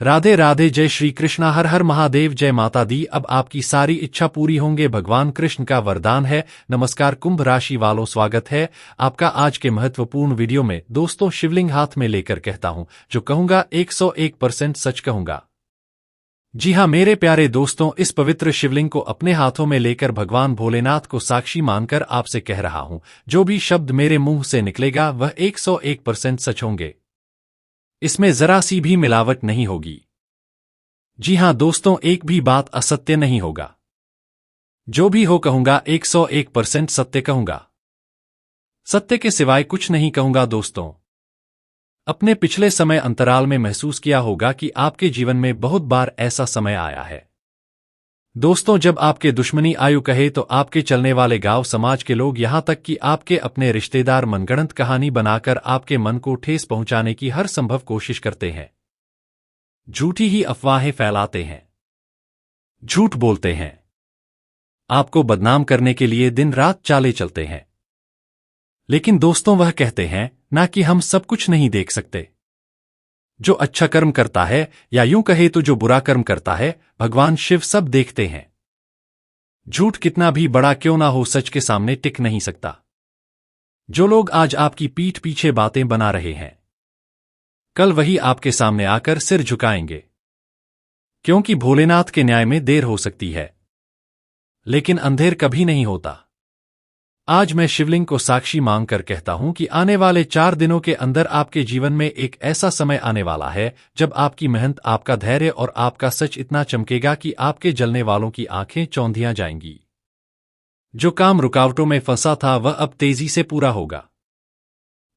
राधे राधे। जय श्री कृष्णा। हर हर महादेव। जय माता दी। अब आपकी सारी इच्छा पूरी होंगे, भगवान कृष्ण का वरदान है। नमस्कार कुंभ राशि वालों, स्वागत है आपका आज के महत्वपूर्ण वीडियो में। दोस्तों, शिवलिंग हाथ में लेकर कहता हूं, जो कहूंगा 101% सच कहूंगा। जी हां मेरे प्यारे दोस्तों, इस पवित्र शिवलिंग को अपने हाथों में लेकर भगवान भोलेनाथ को साक्षी मानकर आपसे कह रहा हूं, जो भी शब्द मेरे मुंह से निकलेगा वह 101% सच होंगे। इसमें जरा सी भी मिलावट नहीं होगी। जी हां दोस्तों, एक भी बात असत्य नहीं होगा। जो भी हो कहूंगा 101% सत्य कहूंगा। सत्य के सिवाय कुछ नहीं कहूंगा। दोस्तों, अपने पिछले समय अंतराल में महसूस किया होगा कि आपके जीवन में बहुत बार ऐसा समय आया है दोस्तों, जब आपके दुश्मनी आयु कहे तो आपके चलने वाले गांव समाज के लोग, यहां तक कि आपके अपने रिश्तेदार मनगढ़ंत कहानी बनाकर आपके मन को ठेस पहुंचाने की हर संभव कोशिश करते हैं। झूठी ही अफवाहें फैलाते हैं, झूठ बोलते हैं, आपको बदनाम करने के लिए दिन रात चाले चलते हैं। लेकिन दोस्तों, वह कहते हैं ना कि हम सब कुछ नहीं देख सकते। जो अच्छा कर्म करता है, या यूं कहे तो जो बुरा कर्म करता है, भगवान शिव सब देखते हैं। झूठ कितना भी बड़ा क्यों ना हो, सच के सामने टिक नहीं सकता। जो लोग आज आपकी पीठ पीछे बातें बना रहे हैं, कल वही आपके सामने आकर सिर झुकाएंगे। क्योंकि भोलेनाथ के न्याय में देर हो सकती है, लेकिन अंधेर कभी नहीं होता। आज मैं शिवलिंग को साक्षी मांगकर कहता हूं कि आने वाले 4 दिनों के अंदर आपके जीवन में एक ऐसा समय आने वाला है जब आपकी मेहनत, आपका धैर्य और आपका सच इतना चमकेगा कि आपके जलने वालों की आंखें चौंधियां जाएंगी। जो काम रुकावटों में फंसा था वह अब तेजी से पूरा होगा।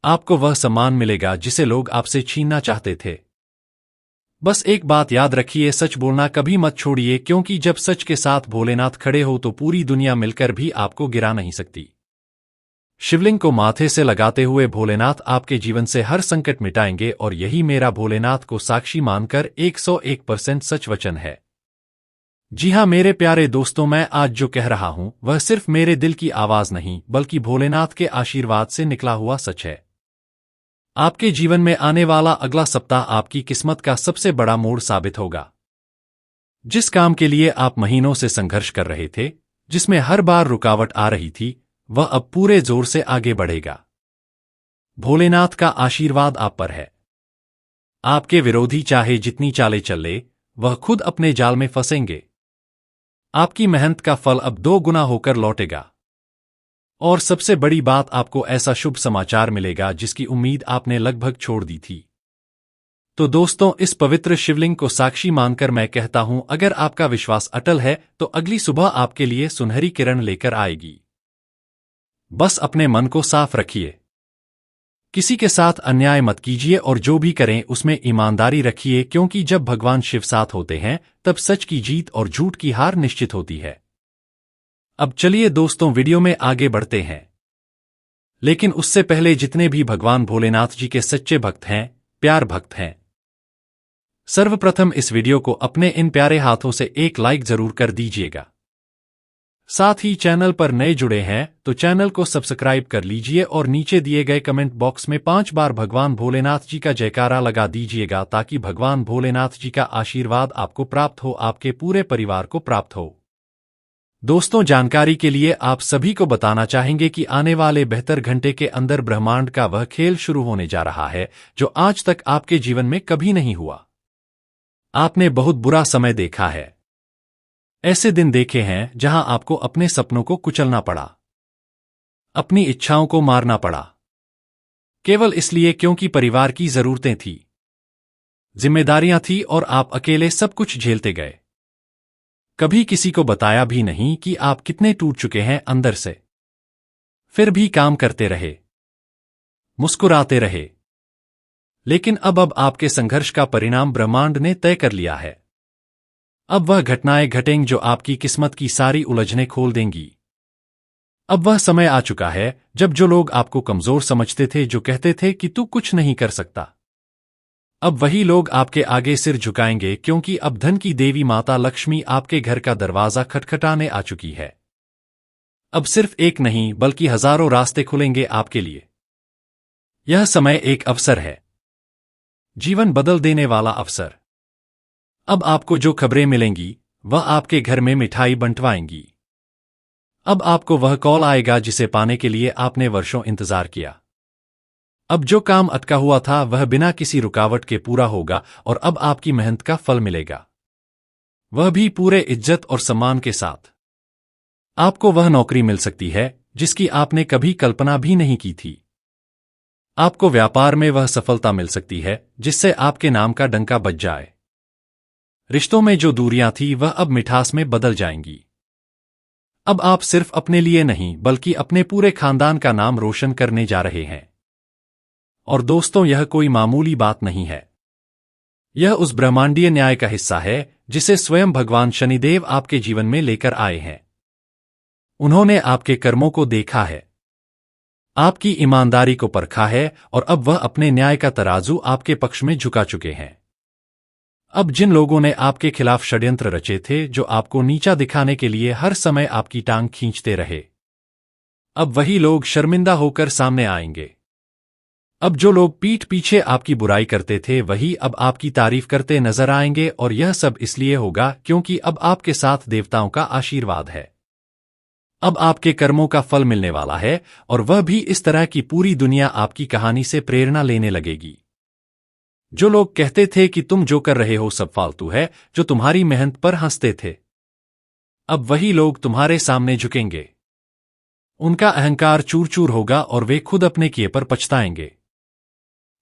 आपको वह सम्मान मिलेगा जिसे लोग आपसे छीनना चाहते थे। बस एक बात याद रखिए, सच बोलना कभी मत छोड़िए, क्योंकि जब सच के साथ भोलेनाथ खड़े हो तो पूरी दुनिया मिलकर भी आपको गिरा नहीं सकती। शिवलिंग को माथे से लगाते हुए भोलेनाथ आपके जीवन से हर संकट मिटाएंगे, और यही मेरा भोलेनाथ को साक्षी मानकर 101% सच वचन है। जी हां मेरे प्यारे दोस्तों, मैं आज जो कह रहा हूं वह सिर्फ मेरे दिल की आवाज नहीं, बल्कि भोलेनाथ के आशीर्वाद से निकला हुआ सच है। आपके जीवन में आने वाला अगला सप्ताह आपकी किस्मत का सबसे बड़ा मोड़ साबित होगा। जिस काम के लिए आप महीनों से संघर्ष कर रहे थे, जिसमें हर बार रुकावट आ रही थी, वह अब पूरे जोर से आगे बढ़ेगा। भोलेनाथ का आशीर्वाद आप पर है। आपके विरोधी चाहे जितनी चालें चले, वह खुद अपने जाल में फंसेंगे। आपकी मेहनत का फल अब 2 गुना होकर लौटेगा। और सबसे बड़ी बात, आपको ऐसा शुभ समाचार मिलेगा जिसकी उम्मीद आपने लगभग छोड़ दी थी। तो दोस्तों, इस पवित्र शिवलिंग को साक्षी मानकर मैं कहता हूं, अगर आपका विश्वास अटल है तो अगली सुबह आपके लिए सुनहरी किरण लेकर आएगी। बस अपने मन को साफ रखिए, किसी के साथ अन्याय मत कीजिए, और जो भी करें उसमें ईमानदारी रखिए, क्योंकि जब भगवान शिव साथ होते हैं तब सच की जीत और झूठ की हार निश्चित होती है। अब चलिए दोस्तों, वीडियो में आगे बढ़ते हैं। लेकिन उससे पहले जितने भी भगवान भोलेनाथ जी के सच्चे भक्त हैं, प्यार भक्त हैं, सर्वप्रथम इस वीडियो को अपने इन प्यारे हाथों से एक लाइक जरूर कर दीजिएगा। साथ ही चैनल पर नए जुड़े हैं तो चैनल को सब्सक्राइब कर लीजिए, और नीचे दिए गए कमेंट बॉक्स में 5 बार भगवान भोलेनाथ जी का जयकारा लगा दीजिएगा, ताकि भगवान भोलेनाथ जी का आशीर्वाद आपको प्राप्त हो, आपके पूरे परिवार को प्राप्त हो। दोस्तों, जानकारी के लिए आप सभी को बताना चाहेंगे कि आने वाले 72 घंटे के अंदर ब्रह्मांड का वह खेल शुरू होने जा रहा है जो आज तक आपके जीवन में कभी नहीं हुआ। आपने बहुत बुरा समय देखा है, ऐसे दिन देखे हैं जहां आपको अपने सपनों को कुचलना पड़ा, अपनी इच्छाओं को मारना पड़ा, केवल इसलिए क्योंकि परिवार की जरूरतें थी, जिम्मेदारियां थी, और आप अकेले सब कुछ झेलते गए। कभी किसी को बताया भी नहीं कि आप कितने टूट चुके हैं अंदर से। फिर भी काम करते रहे, मुस्कुराते रहे। लेकिन अब आपके संघर्ष का परिणाम ब्रह्मांड ने तय कर लिया है। अब वह घटनाएं घटेंगी जो आपकी किस्मत की सारी उलझनें खोल देंगी। अब वह समय आ चुका है जब जो लोग आपको कमजोर समझते थे, जो कहते थे कि तू कुछ नहीं कर सकता, अब वही लोग आपके आगे सिर झुकाएंगे, क्योंकि अब धन की देवी माता लक्ष्मी आपके घर का दरवाजा खटखटाने आ चुकी है। अब सिर्फ एक नहीं बल्कि हजारों रास्ते खुलेंगे आपके लिए। यह समय एक अवसर है, जीवन बदल देने वाला अवसर। अब आपको जो खबरें मिलेंगी वह आपके घर में मिठाई बंटवाएंगी। अब आपको वह कॉल आएगा जिसे पाने के लिए आपने वर्षों इंतजार किया। अब जो काम अटका हुआ था वह बिना किसी रुकावट के पूरा होगा और अब आपकी मेहनत का फल मिलेगा, वह भी पूरे इज्जत और सम्मान के साथ। आपको वह नौकरी मिल सकती है जिसकी आपने कभी कल्पना भी नहीं की थी। आपको व्यापार में वह सफलता मिल सकती है जिससे आपके नाम का डंका बज जाए। रिश्तों में जो दूरियां थी वह अब मिठास में बदल जाएंगी। अब आप सिर्फ अपने लिए नहीं बल्कि अपने पूरे खानदान का नाम रोशन करने जा रहे हैं। और दोस्तों, यह कोई मामूली बात नहीं है। यह उस ब्रह्मांडीय न्याय का हिस्सा है जिसे स्वयं भगवान शनिदेव आपके जीवन में लेकर आए हैं। उन्होंने आपके कर्मों को देखा है, आपकी ईमानदारी को परखा है और अब वह अपने न्याय का तराजू आपके पक्ष में झुका चुके हैं। अब जिन लोगों ने आपके खिलाफ षड्यंत्र रचे थे, जो आपको नीचा दिखाने के लिए हर समय आपकी टांग खींचते रहे, अब वही लोग शर्मिंदा होकर सामने आएंगे। अब जो लोग पीठ पीछे आपकी बुराई करते थे वही अब आपकी तारीफ करते नजर आएंगे और यह सब इसलिए होगा क्योंकि अब आपके साथ देवताओं का आशीर्वाद है। अब आपके कर्मों का फल मिलने वाला है और वह भी इस तरह की पूरी दुनिया आपकी कहानी से प्रेरणा लेने लगेगी। जो लोग कहते थे कि तुम जो कर रहे हो सब फालतू है, जो तुम्हारी मेहनत पर हंसते थे, अब वही लोग तुम्हारे सामने झुकेंगे। उनका अहंकार चूर चूर होगा और वे खुद अपने किए पर पछताएंगे।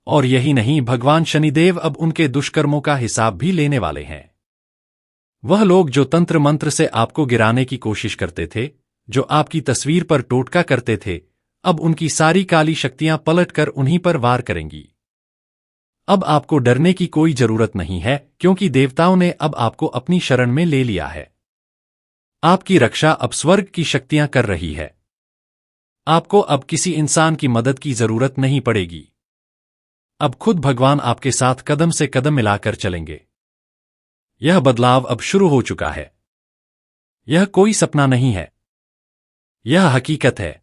और यही नहीं, भगवान शनिदेव अब उनके दुष्कर्मों का हिसाब भी लेने वाले हैं। वह लोग जो तंत्र मंत्र से आपको गिराने की कोशिश करते थे, जो आपकी तस्वीर पर टोटका करते थे, अब उनकी सारी काली शक्तियां पलटकर उन्हीं पर वार करेंगी। अब आपको डरने की कोई जरूरत नहीं है क्योंकि देवताओं ने अब आपको अपनी शरण में ले लिया है। आपकी रक्षा अब स्वर्ग की शक्तियां कर रही है। आपको अब किसी इंसान की मदद की जरूरत नहीं पड़ेगी। अब खुद भगवान आपके साथ कदम से कदम मिलाकर चलेंगे। यह बदलाव अब शुरू हो चुका है। यह कोई सपना नहीं है, यह हकीकत है।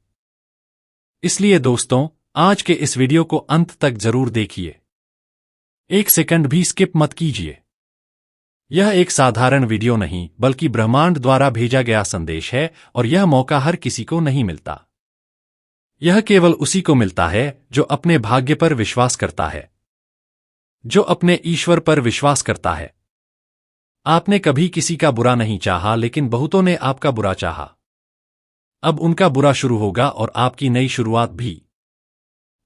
इसलिए दोस्तों, आज के इस वीडियो को अंत तक जरूर देखिए। एक सेकंड भी स्किप मत कीजिए। यह एक साधारण वीडियो नहीं बल्कि ब्रह्मांड द्वारा भेजा गया संदेश है और यह मौका हर किसी को नहीं मिलता। यह केवल उसी को मिलता है जो अपने भाग्य पर विश्वास करता है, जो अपने ईश्वर पर विश्वास करता है। आपने कभी किसी का बुरा नहीं चाहा, लेकिन बहुतों ने आपका बुरा चाहा। अब उनका बुरा शुरू होगा और आपकी नई शुरुआत भी।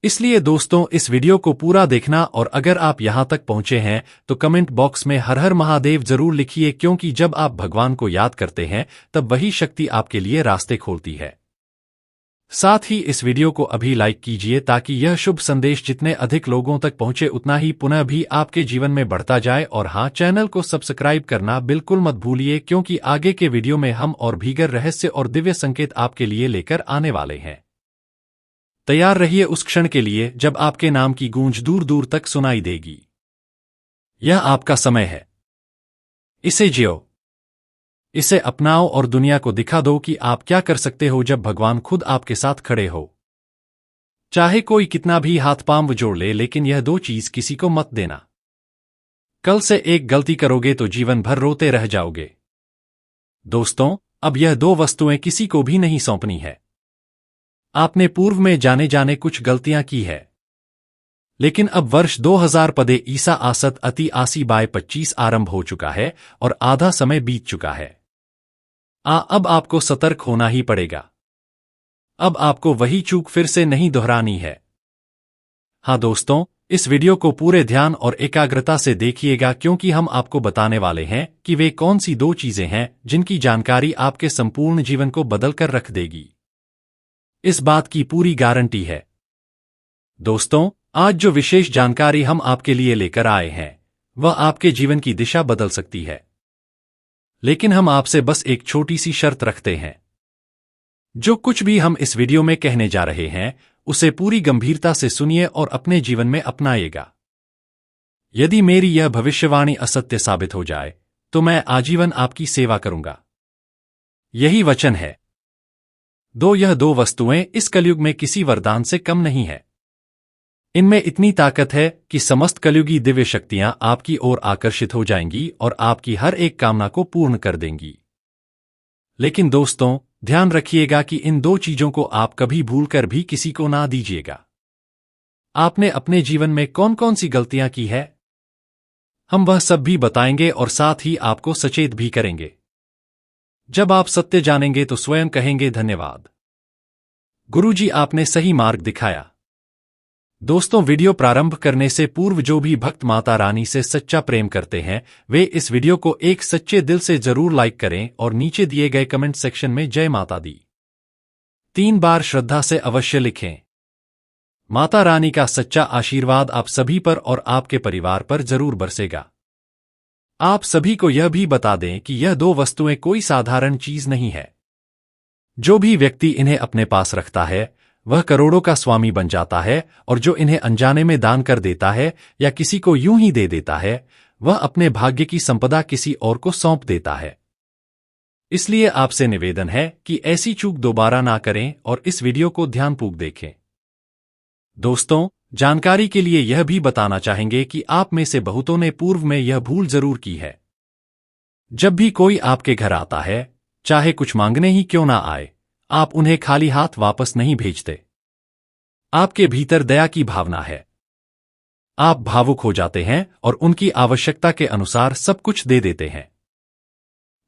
इसलिए दोस्तों, इस वीडियो को पूरा देखना और अगर आप यहां तक पहुंचे हैं तो कमेंट बॉक्स में हर हर महादेव जरूर लिखिए, क्योंकि जब आप भगवान को याद करते हैं तब वही शक्ति आपके लिए रास्ते खोलती है। साथ ही इस वीडियो को अभी लाइक कीजिए ताकि यह शुभ संदेश जितने अधिक लोगों तक पहुंचे उतना ही पुनः भी आपके जीवन में बढ़ता जाए। और हाँ, चैनल को सब्सक्राइब करना बिल्कुल मत भूलिए, क्योंकि आगे के वीडियो में हम और भीगर रहस्य और दिव्य संकेत आपके लिए लेकर आने वाले हैं। तैयार रहिए उस क्षण के लिए जब आपके नाम की गूंज दूर दूर तक सुनाई देगी। यह आपका समय है। इसे जियो, इसे अपनाओ और दुनिया को दिखा दो कि आप क्या कर सकते हो जब भगवान खुद आपके साथ खड़े हो। चाहे कोई कितना भी हाथ पांव जोड़ ले, लेकिन यह दो चीज किसी को मत देना। कल से एक गलती करोगे तो जीवन भर रोते रह जाओगे। दोस्तों, अब यह दो वस्तुएं किसी को भी नहीं सौंपनी है। आपने पूर्व में जाने जाने कुछ गलतियां की है, लेकिन अब वर्ष 2000 पदे ईसा आसत अति आसी बाय 25 आरंभ हो चुका है और आधा समय बीत चुका है। अब आपको सतर्क होना ही पड़ेगा। अब आपको वही चूक फिर से नहीं दोहरानी है। हाँ दोस्तों, इस वीडियो को पूरे ध्यान और एकाग्रता से देखिएगा, क्योंकि हम आपको बताने वाले हैं कि वे कौन सी दो चीजें हैं जिनकी जानकारी आपके संपूर्ण जीवन को बदलकर रख देगी। इस बात की पूरी गारंटी है। दोस्तों, आज जो विशेष जानकारी हम आपके लिए लेकर आए हैं वह आपके जीवन की दिशा बदल सकती है। लेकिन हम आपसे बस एक छोटी सी शर्त रखते हैं। जो कुछ भी हम इस वीडियो में कहने जा रहे हैं उसे पूरी गंभीरता से सुनिए और अपने जीवन में अपनाइएगा। यदि मेरी यह भविष्यवाणी असत्य साबित हो जाए तो मैं आजीवन आपकी सेवा करूंगा। यही वचन है। यह दो वस्तुएं इस कलयुग में किसी वरदान से कम नहीं है। इनमें इतनी ताकत है कि समस्त कलयुगी दिव्य शक्तियां आपकी ओर आकर्षित हो जाएंगी और आपकी हर एक कामना को पूर्ण कर देंगी। लेकिन दोस्तों, ध्यान रखिएगा कि इन दो चीजों को आप कभी भूलकर भी किसी को ना दीजिएगा। आपने अपने जीवन में कौन कौन सी गलतियां की है, हम वह सब भी बताएंगे और साथ ही आपको सचेत भी करेंगे। जब आप सत्य जानेंगे तो स्वयं कहेंगे धन्यवाद गुरुजी, आपने सही मार्ग दिखाया। दोस्तों, वीडियो प्रारंभ करने से पूर्व जो भी भक्त माता रानी से सच्चा प्रेम करते हैं वे इस वीडियो को एक सच्चे दिल से जरूर लाइक करें और नीचे दिए गए कमेंट सेक्शन में जय माता दी 3 बार श्रद्धा से अवश्य लिखें। माता रानी का सच्चा आशीर्वाद आप सभी पर और आपके परिवार पर जरूर बरसेगा। आप सभी को यह भी बता दें कि यह 2 वस्तुएं कोई साधारण चीज नहीं है। जो भी व्यक्ति इन्हें अपने पास रखता है वह करोड़ों का स्वामी बन जाता है और जो इन्हें अनजाने में दान कर देता है या किसी को यूं ही दे देता है वह अपने भाग्य की संपदा किसी और को सौंप देता है। इसलिए आपसे निवेदन है कि ऐसी चूक दोबारा ना करें और इस वीडियो को ध्यानपूर्वक देखें। दोस्तों, जानकारी के लिए यह भी बताना चाहेंगे कि आप में से बहुतों ने पूर्व में यह भूल जरूर की है। जब भी कोई आपके घर आता है, चाहे कुछ मांगने ही क्यों ना आए, आप उन्हें खाली हाथ वापस नहीं भेजते। आपके भीतर दया की भावना है। आप भावुक हो जाते हैं और उनकी आवश्यकता के अनुसार सब कुछ दे देते हैं।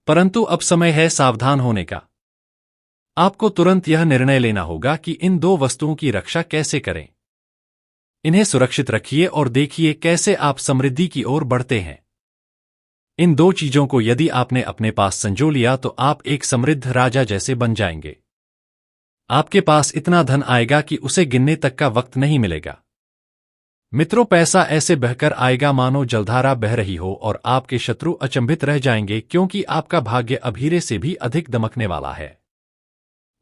परंतु अब समय है सावधान होने का। आपको तुरंत यह निर्णय लेना होगा कि इन 2 वस्तुओं की रक्षा कैसे करें। इन्हें सुरक्षित रखिए और देखिए कैसे आप समृद्धि की ओर बढ़ते हैं। इन 2 चीजों को यदि आपने अपने पास संजो लिया तो आप एक समृद्ध राजा जैसे बन जाएंगे। आपके पास इतना धन आएगा कि उसे गिनने तक का वक्त नहीं मिलेगा। मित्रों, पैसा ऐसे बहकर आएगा मानो जलधारा बह रही हो और आपके शत्रु अचंभित रह जाएंगे क्योंकि आपका भाग्य अब हीरे से भी अधिक दमकने वाला है।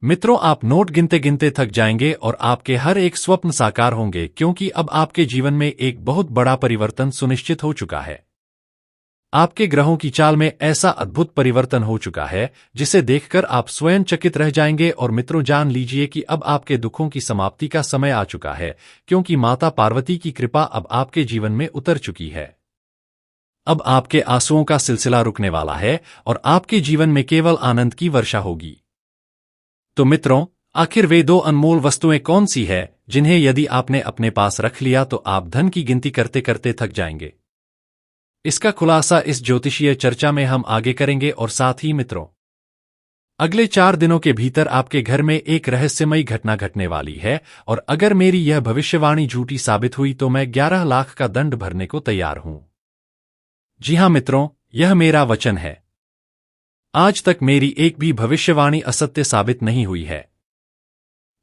मित्रों, आप नोट गिनते गिनते थक जाएंगे और आपके हर एक स्वप्न साकार होंगे क्योंकि अब आपके जीवन में एक बहुत बड़ा परिवर्तन सुनिश्चित हो चुका है। आपके ग्रहों की चाल में ऐसा अद्भुत परिवर्तन हो चुका है जिसे देखकर आप स्वयं चकित रह जाएंगे। और मित्रों, जान लीजिए कि अब आपके दुखों की समाप्ति का समय आ चुका है क्योंकि माता पार्वती की कृपा अब आपके जीवन में उतर चुकी है। अब आपके आंसुओं का सिलसिला रुकने वाला है और आपके जीवन में केवल आनंद की वर्षा होगी। तो मित्रों, आखिर वे 2 अनमोल वस्तुएं कौन सी है जिन्हें यदि आपने अपने पास रख लिया तो आप धन की गिनती करते करते थक जाएंगे। इसका खुलासा इस ज्योतिषीय चर्चा में हम आगे करेंगे। और साथ ही मित्रों, अगले 4 दिनों के भीतर आपके घर में एक रहस्यमयी घटना घटने वाली है और अगर मेरी यह भविष्यवाणी झूठी साबित हुई तो मैं 11 लाख का दंड भरने को तैयार हूं। जी हां मित्रों, यह मेरा वचन है। आज तक मेरी एक भी भविष्यवाणी असत्य साबित नहीं हुई है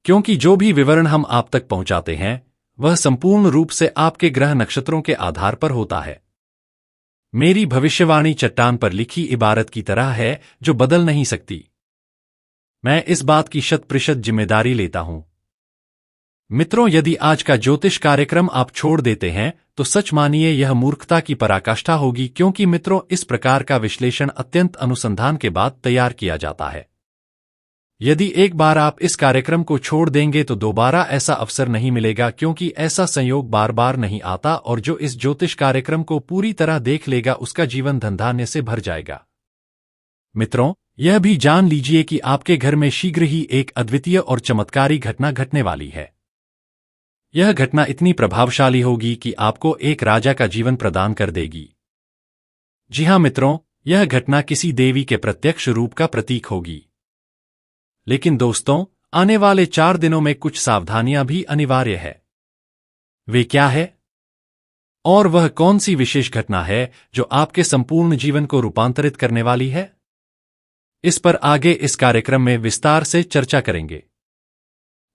क्योंकि जो भी विवरण हम आप तक पहुंचाते हैं वह संपूर्ण रूप से आपके ग्रह नक्षत्रों के आधार पर होता है। मेरी भविष्यवाणी चट्टान पर लिखी इबारत की तरह है जो बदल नहीं सकती। मैं इस बात की 100% जिम्मेदारी लेता हूं। मित्रों, यदि आज का ज्योतिष कार्यक्रम आप छोड़ देते हैं तो सच मानिए यह मूर्खता की पराकाष्ठा होगी क्योंकि मित्रों, इस प्रकार का विश्लेषण अत्यंत अनुसंधान के बाद तैयार किया जाता है। यदि एक बार आप इस कार्यक्रम को छोड़ देंगे तो दोबारा ऐसा अवसर नहीं मिलेगा क्योंकि ऐसा संयोग बार बार नहीं आता और जो इस ज्योतिष कार्यक्रम को पूरी तरह देख लेगा उसका जीवन धनधान्य से भर जाएगा। मित्रों, यह भी जान लीजिए कि आपके घर में शीघ्र ही एक अद्वितीय और चमत्कारी घटना घटने वाली है। यह घटना इतनी प्रभावशाली होगी कि आपको एक राजा का जीवन प्रदान कर देगी। जी हां मित्रों, यह घटना किसी देवी के प्रत्यक्ष रूप का प्रतीक होगी। लेकिन दोस्तों, आने वाले 4 दिनों में कुछ सावधानियां भी अनिवार्य है। वे क्या है और वह कौन सी विशेष घटना है जो आपके संपूर्ण जीवन को रूपांतरित करने वाली है, इस पर आगे इस कार्यक्रम में विस्तार से चर्चा करेंगे।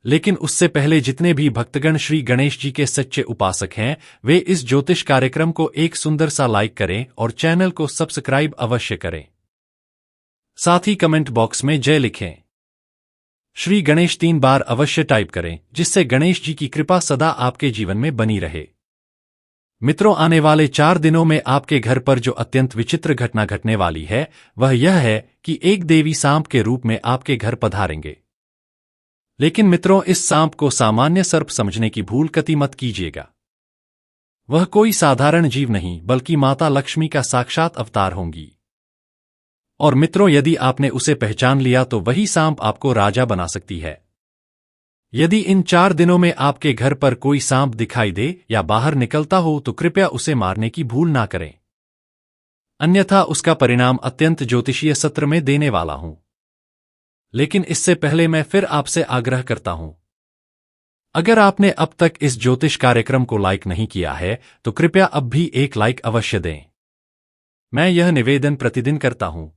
लेकिन उससे पहले जितने भी भक्तगण श्री गणेश जी के सच्चे उपासक हैं वे इस ज्योतिष कार्यक्रम को एक सुंदर सा लाइक करें और चैनल को सब्सक्राइब अवश्य करें। साथ ही कमेंट बॉक्स में जय लिखें। श्री गणेश 3 बार अवश्य टाइप करें जिससे गणेश जी की कृपा सदा आपके जीवन में बनी रहे। मित्रों, आने वाले 4 दिनों में आपके घर पर जो अत्यंत विचित्र घटना घटने वाली है वह यह है कि एक देवी सांप के रूप में आपके घर पधारेंगे। लेकिन मित्रों, इस सांप को सामान्य सर्प समझने की भूल कति मत कीजिएगा। वह कोई साधारण जीव नहीं बल्कि माता लक्ष्मी का साक्षात अवतार होंगी। और मित्रों, यदि आपने उसे पहचान लिया तो वही सांप आपको राजा बना सकती है। यदि इन 4 दिनों में आपके घर पर कोई सांप दिखाई दे या बाहर निकलता हो तो कृपया उसे मारने की भूल ना करें, अन्यथा उसका परिणाम अत्यंत ज्योतिषीय सत्र में देने वाला हूं। लेकिन इससे पहले मैं फिर आपसे आग्रह करता हूं, अगर आपने अब तक इस ज्योतिष कार्यक्रम को लाइक नहीं किया है तो कृपया अब भी एक लाइक अवश्य दें। मैं यह निवेदन प्रतिदिन करता हूं,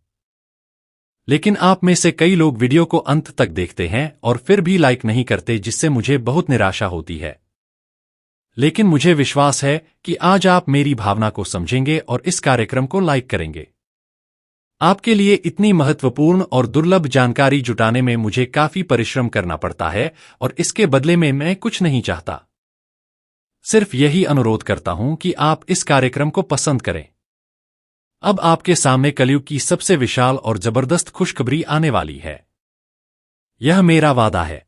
लेकिन आप में से कई लोग वीडियो को अंत तक देखते हैं और फिर भी लाइक नहीं करते, जिससे मुझे बहुत निराशा होती है। लेकिन मुझे विश्वास है कि आज आप मेरी भावना को समझेंगे और इस कार्यक्रम को लाइक करेंगे। आपके लिए इतनी महत्वपूर्ण और दुर्लभ जानकारी जुटाने में मुझे काफी परिश्रम करना पड़ता है और इसके बदले में मैं कुछ नहीं चाहता। सिर्फ यही अनुरोध करता हूं कि आप इस कार्यक्रम को पसंद करें। अब आपके सामने कलयुग की सबसे विशाल और जबरदस्त खुशखबरी आने वाली है। यह मेरा वादा है।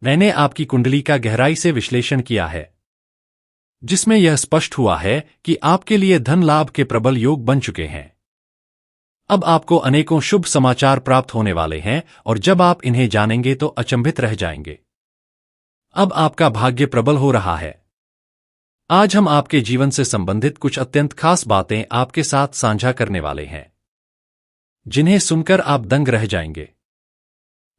मैंने आपकी कुंडली का गहराई से विश्लेषण किया है, जिसमें यह स्पष्ट हुआ है कि आपके लिए धन लाभ के प्रबल योग बन चुके हैं। अब आपको अनेकों शुभ समाचार प्राप्त होने वाले हैं और जब आप इन्हें जानेंगे तो अचंभित रह जाएंगे। अब आपका भाग्य प्रबल हो रहा है। आज हम आपके जीवन से संबंधित कुछ अत्यंत खास बातें आपके साथ साझा करने वाले हैं, जिन्हें सुनकर आप दंग रह जाएंगे।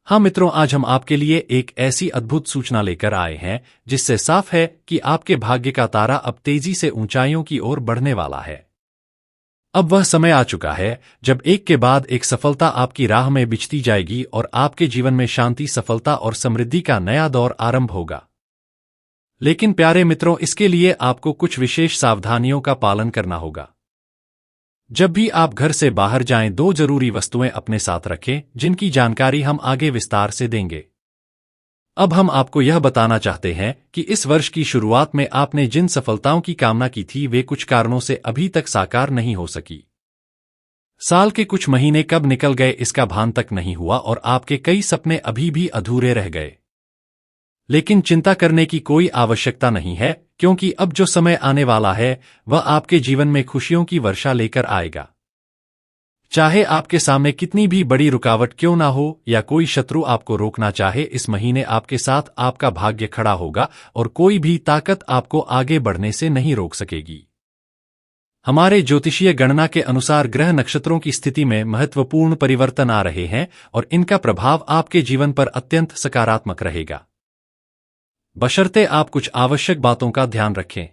हाँ मित्रों, आज हम आपके लिए एक ऐसी अद्भुत सूचना लेकर आए हैं जिससे साफ है कि आपके भाग्य का तारा अब तेजी से ऊंचाइयों की ओर बढ़ने वाला है। अब वह समय आ चुका है जब एक के बाद एक सफलता आपकी राह में बिछती जाएगी और आपके जीवन में शांति, सफलता और समृद्धि का नया दौर आरंभ होगा। लेकिन प्यारे मित्रों, इसके लिए आपको कुछ विशेष सावधानियों का पालन करना होगा। जब भी आप घर से बाहर जाएं, 2 जरूरी वस्तुएं अपने साथ रखें, जिनकी जानकारी हम आगे विस्तार से देंगे। अब हम आपको यह बताना चाहते हैं कि इस वर्ष की शुरुआत में आपने जिन सफलताओं की कामना की थी वे कुछ कारणों से अभी तक साकार नहीं हो सकी। साल के कुछ महीने कब निकल गए इसका भान तक नहीं हुआ और आपके कई सपने अभी भी अधूरे रह गए। लेकिन चिंता करने की कोई आवश्यकता नहीं है, क्योंकि अब जो समय आने वाला है वह आपके जीवन में खुशियों की वर्षा लेकर आएगा। चाहे आपके सामने कितनी भी बड़ी रुकावट क्यों ना हो या कोई शत्रु आपको रोकना चाहे, इस महीने आपके साथ आपका भाग्य खड़ा होगा और कोई भी ताकत आपको आगे बढ़ने से नहीं रोक सकेगी। हमारे ज्योतिषीय गणना के अनुसार ग्रह नक्षत्रों की स्थिति में महत्वपूर्ण परिवर्तन आ रहे हैं और इनका प्रभाव आपके जीवन पर अत्यंत सकारात्मक रहेगा, बशर्ते आप कुछ आवश्यक बातों का ध्यान रखें।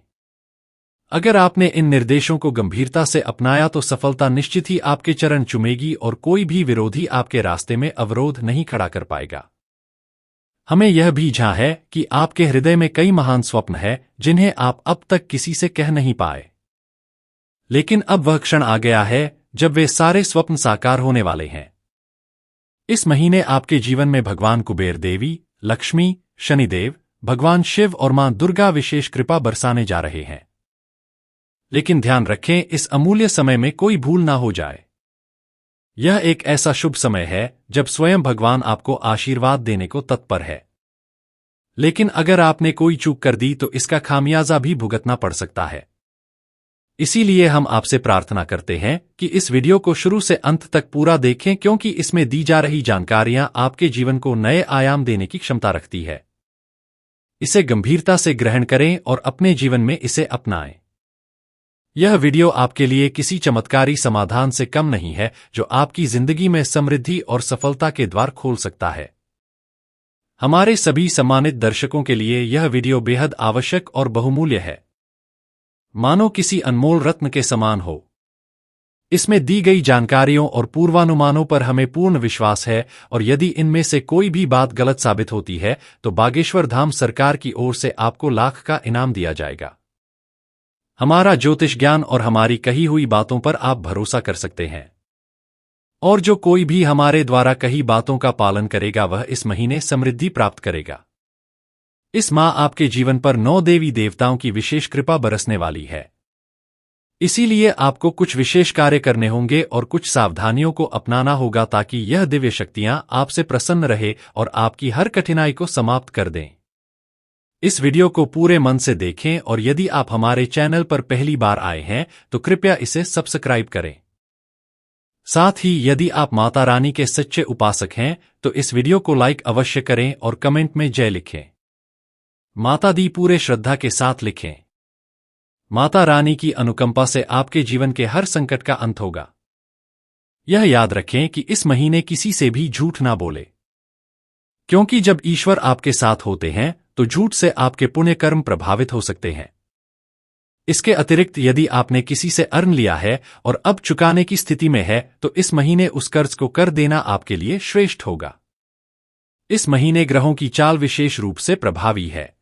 अगर आपने इन निर्देशों को गंभीरता से अपनाया तो सफलता निश्चित ही आपके चरण चूमेगी और कोई भी विरोधी आपके रास्ते में अवरोध नहीं खड़ा कर पाएगा। हमें यह भी झां है कि आपके हृदय में कई महान स्वप्न हैं जिन्हें आप अब तक किसी से कह नहीं पाए। लेकिन अब वह क्षण आ गया है जब वे सारे स्वप्न साकार होने वाले हैं। इस महीने आपके जीवन में भगवान कुबेर देवी, लक्ष्मी, शनिदेव, भगवान शिव और मां दुर्गा विशेष कृपा बरसाने जा रहे हैं। लेकिन ध्यान रखें, इस अमूल्य समय में कोई भूल ना हो जाए। यह एक ऐसा शुभ समय है जब स्वयं भगवान आपको आशीर्वाद देने को तत्पर है। लेकिन अगर आपने कोई चूक कर दी तो इसका खामियाजा भी भुगतना पड़ सकता है। इसीलिए हम आपसे प्रार्थना करते हैं कि इस वीडियो को शुरू से अंत तक पूरा देखें, क्योंकि इसमें दी जा रही जानकारियां आपके जीवन को नए आयाम देने की क्षमता रखती है। इसे गंभीरता से ग्रहण करें और अपने जीवन में इसे अपनाएं। यह वीडियो आपके लिए किसी चमत्कारी समाधान से कम नहीं है जो आपकी जिंदगी में समृद्धि और सफलता के द्वार खोल सकता है। हमारे सभी सम्मानित दर्शकों के लिए यह वीडियो बेहद आवश्यक और बहुमूल्य है, मानो किसी अनमोल रत्न के समान हो। इसमें दी गई जानकारियों और पूर्वानुमानों पर हमें पूर्ण विश्वास है और यदि इनमें से कोई भी बात गलत साबित होती है तो बागेश्वर धाम सरकार की ओर से आपको लाख का इनाम दिया जाएगा। हमारा ज्योतिष ज्ञान और हमारी कही हुई बातों पर आप भरोसा कर सकते हैं, और जो कोई भी हमारे द्वारा कही बातों का पालन करेगा वह इस महीने समृद्धि प्राप्त करेगा। इस माह आपके जीवन पर 9 देवी देवताओं की विशेष कृपा बरसने वाली है। इसीलिए आपको कुछ विशेष कार्य करने होंगे और कुछ सावधानियों को अपनाना होगा ताकि यह दिव्य शक्तियां आपसे प्रसन्न रहे और आपकी हर कठिनाई को समाप्त कर दें। इस वीडियो को पूरे मन से देखें और यदि आप हमारे चैनल पर पहली बार आए हैं तो कृपया इसे सब्सक्राइब करें। साथ ही यदि आप माता रानी के सच्चे उपासक हैं तो इस वीडियो को लाइक अवश्य करें और कमेंट में जय लिखें। माता दी पूरे श्रद्धा के साथ लिखें। माता रानी की अनुकंपा से आपके जीवन के हर संकट का अंत होगा। यह याद रखें कि इस महीने किसी से भी झूठ ना बोले, क्योंकि जब ईश्वर आपके साथ होते हैं तो झूठ से आपके पुण्य कर्म प्रभावित हो सकते हैं। इसके अतिरिक्त यदि आपने किसी से ऋण लिया है और अब चुकाने की स्थिति में है तो इस महीने उस कर्ज को कर देना आपके लिए श्रेष्ठ होगा। इस महीने ग्रहों की चाल विशेष रूप से प्रभावी है।